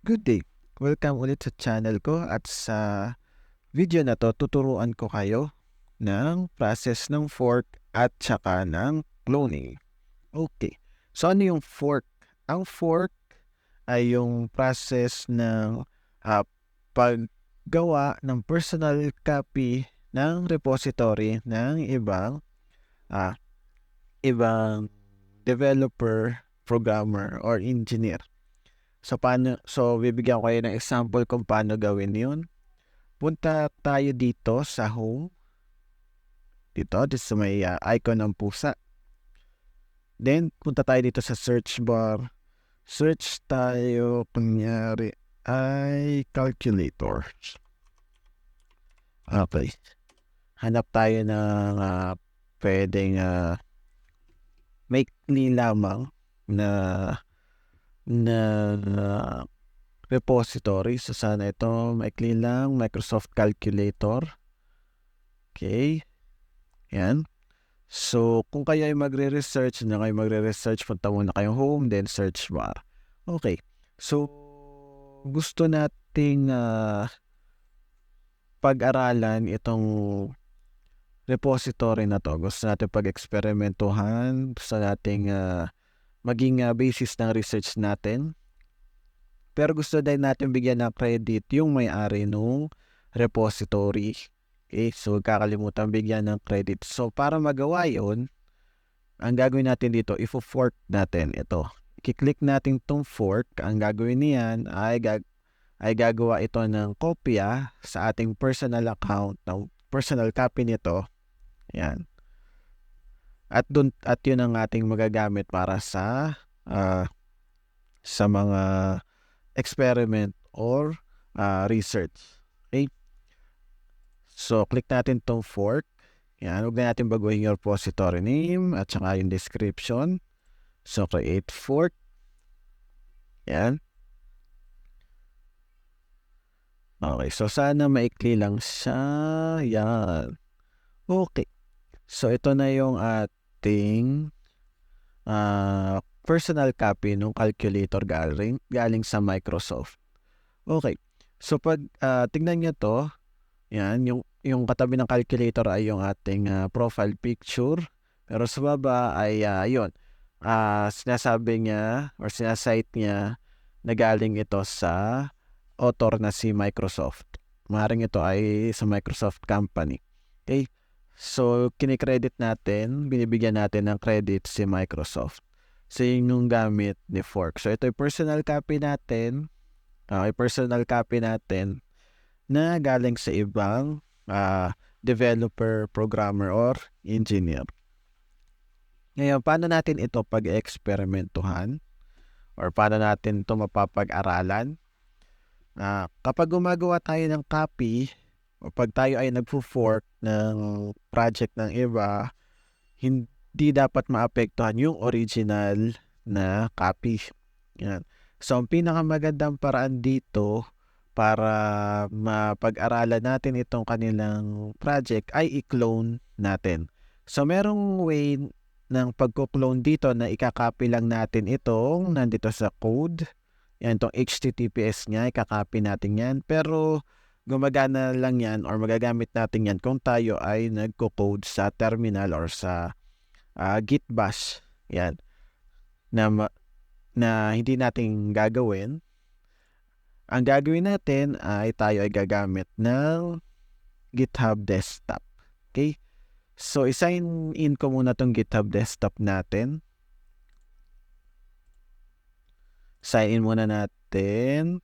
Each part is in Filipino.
Good day! Welcome ulit sa channel ko at sa video na 'to tuturuan ko kayo ng process ng fork at tsaka ng cloning. Okay, so ano yung fork? Ang fork ay yung process ng, paggawa ng personal copy ng repository ng ah, ibang developer, programmer, or engineer. So bibigyan ko kayo ng example kung paano gawin 'yun. Punta tayo dito sa home, dito sa may, icon ng pusa. Then punta tayo dito sa search bar, search tayo kunyari ay calculators. Okay, hanap tayo ng, puwedeng, maikli lamang na na repository. So sana ito maikli lang, Microsoft Calculator. Okay, 'yan. So kung kayo ay magre-research, punta muna kayong home then search bar. Okay, so gusto nating, pag-aralan itong repository na 'to. Gusto nating pag-eksperimentuhan, gusto nating, maging, basis ng research natin. Pero gusto din natin bigyan ng credit yung may-ari nung repository. Okay, so huwag kakalimutan bigyan ng credit. So para magawa yun, ang gagawin natin dito, ifo-fork natin ito. I-click natin tong fork. Ang gagawin niyan ay gagawa ito ng kopya sa ating personal account, ng personal copy nito. Yan. At yun ang ating magagamit para sa mga experiment or research. Okay? So click natin tong fork. Yan, huwag na natin baguhin yung repository name at saka yung description. So create fork. Yan. Okay, so sana maikli lang siya. Yan. Okay. So ito na yung ating personal copy ng calculator galing sa Microsoft. Okay. So pag tignan niyo 'to, yan yung katabi ng calculator ay yung ating profile picture. Pero sa baba ay yun, sinasabi niya or sinasite niya na galing ito sa author na si Microsoft. Maaaring ito ay sa Microsoft company. Okay? So kini-credit natin, binibigyan natin ng credit si Microsoft. So yun yung gamit ni fork. So ito yung personal copy natin. Personal copy natin na galing sa ibang developer, programmer, or engineer. Ngayon, paano natin ito pag-eksperimentuhan or paano natin ito mapapag-aralan? Kapag gumagawa tayo ng copy o pag tayo ay nagfo-fork ng project ng iba, hindi dapat maapektuhan yung original na copy. Yan. So, ang pinakamagandang paraan dito para mapag-aralan natin itong kanilang project ay i-clone natin. So, merong way ng pagko-clone dito na ikakopy lang natin itong nandito sa code. Yan, itong HTTPS niya, ikakopy natin yan. Pero, gumagana lang yan or magagamit natin yan kung tayo ay nagko-code sa terminal or sa Git bash. Yan. Na hindi natin gagawin. Ang gagawin natin ay tayo ay gagamit ng GitHub Desktop. Okay? So, i-sign in ko muna tong GitHub Desktop natin. Sign in muna natin.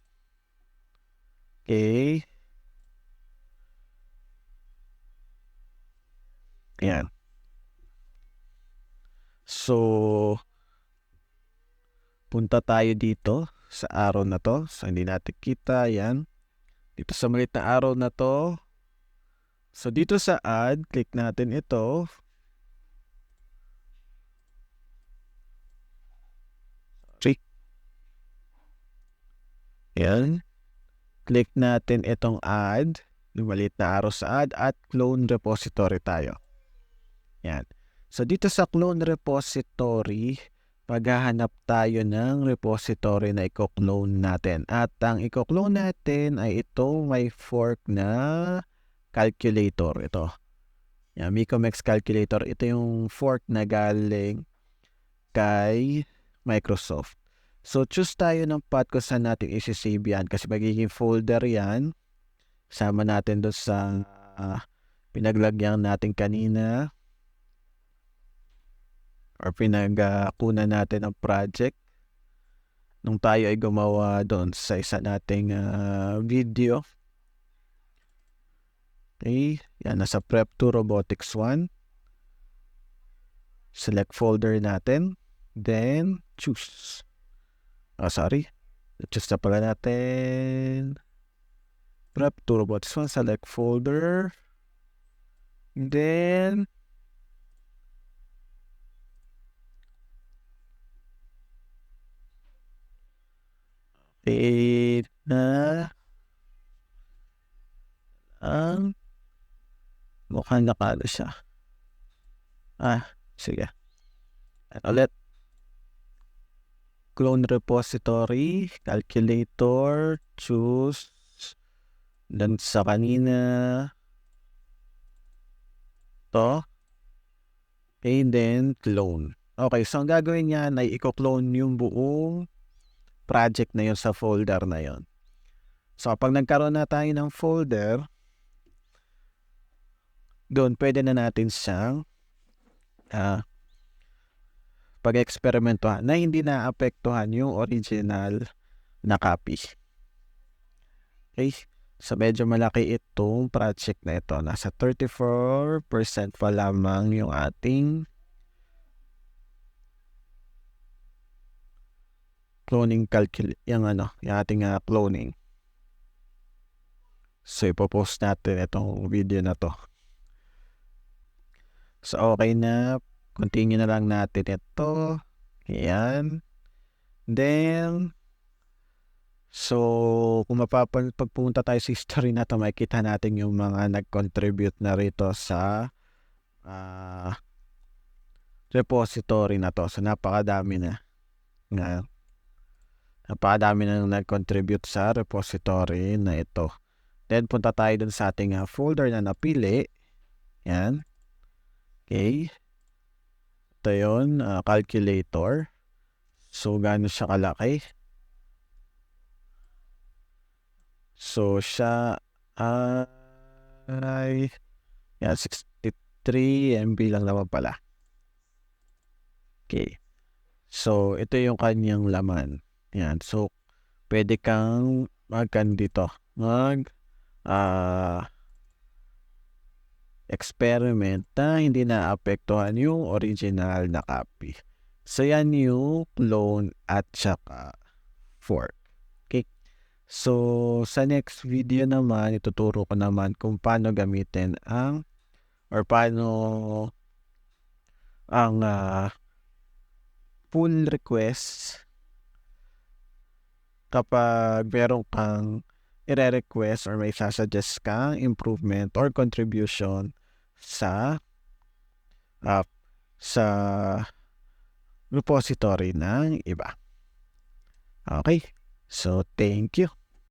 Okay. Ayan. So, punta tayo dito sa arrow na to. So, hindi natin kita. Ayan. Dito sa maliit na arrow na to. So, dito sa add, click natin ito. Sorry. Ayan. Click natin itong add. Yung maliit na arrow sa add at clone repository tayo. Ayan. So, dito sa clone repository, maghahanap tayo ng repository na i-clone natin. At ang i-clone natin ay ito, may fork na calculator. Ito. Yan, Micomex calculator. Ito yung fork na galing kay Microsoft. So, choose tayo ng path kung saan natin isi-save yan. Kasi magiging folder yan. Sama natin doon sa pinaglagyan natin kanina. Or pinagkunan natin ng project nung tayo ay gumawa doon sa isa nating video. Okay, yan, nasa Prep2 Robotics 1. Select folder natin, then choose. Choose na pala natin Prep2 Robotics 1, select folder, then na ang mukhang nakalo siya. Sige. At ulit. Clone repository, calculator, choose. Then sa kanina, to. Okay, then clone. Okay, so ang gagawin niyan ay i-clone yung buong project na yun sa folder na yun. So, pag nagkaroon na tayo ng folder, doon pwede na natin siyang pag-eksperimentuhan na hindi naapektuhan yung original na copy. Okay? So, medyo malaki itong project na ito. Nasa 34% pa lamang yung ating cloning yung ating cloning. So, ipopost natin itong video na to. So, okay na. Continue na lang natin ito. Ayan. Then, so, kung pagpunta tayo sa history na ito, makikita natin yung mga nag-contribute na rito sa repository na to. So, napakadami na. Napakadami na nag-contribute sa repository na ito. Then, punta tayo dun sa ating folder na napili. Yan. Okay. Ito yun, calculator. So, gaano siya kalaki? So, siya ay 63 MB lang naman pala. Okay. So, ito yung kanyang laman. Yan. So, pwede kang dito. Experiment na hindi naapektuhan yung original na copy. So, yan yung clone at saka fork. Okay. So, sa next video naman, ituturo ko naman kung paano gamitin paano ang pull request kapag meron kang i-request or may sasuggest kang improvement or contribution sa repository ng iba. Okay? So, thank you.